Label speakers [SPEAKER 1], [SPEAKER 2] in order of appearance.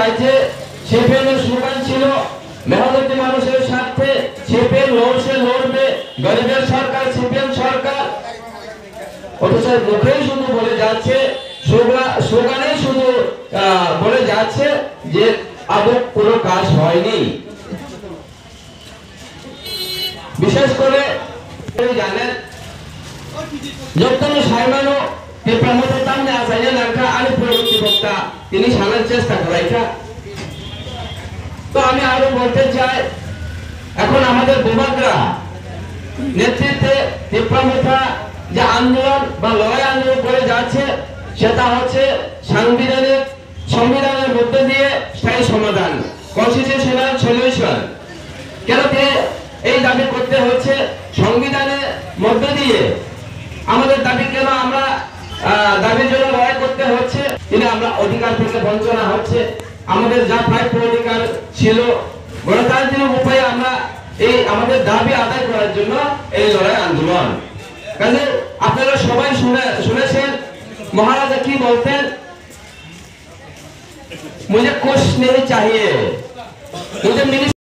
[SPEAKER 1] राज्य CPM slogan ছিল মেহনতি মানুষের স্বার্থে সিপিএম লড়ছে লড়বে গরিবের সরকার সিপিএম সরকার। অথচ মুখেই শুধু বলে যাচ্ছে স্লোগানে শুধু বলে যাচ্ছে যে আদৌ কোনো কাজ হয়নি। বিশেষ করে জানেন যখন সাইমানো প্রমোদ তামনে আসাইয়া নাকা আনি প্রযুক্তি বক্তা তিনি সানার চেষ্টা করাইকা। তো আমি আরো বলতে চাই এখন আমাদের বিভাগরা নেতৃত্বে তীব্রমথা যে আন্দোলন বা লড়াই আন্দোলন করে যাচ্ছে সেটা হচ্ছে সংবিধানের মধ্যে দিয়ে স্থায়ী সমাধান কনস্টিটিউশনাল সলিউশন। কেন এই দাবি করতে হচ্ছে সংবিধানের মধ্যে দিয়ে আমাদের দাবি কেন আমরা দাবির জন্য লড়াই করতে হচ্ছে তিনি আমরা অধিকার থেকে বঞ্চনা হচ্ছে আমাদের যা প্রাপ্য অধিকার ছিল গণতান্ত্রিক উপায়ে আমরা এই আমাদের দাবি আদায় করার জন্য এই লড়াই আন্দোলন। কাজে আপনারা সবাই শুনেছেন মহারাজা কি বলতেন मुझे कुछ नहीं चाहिए मुझे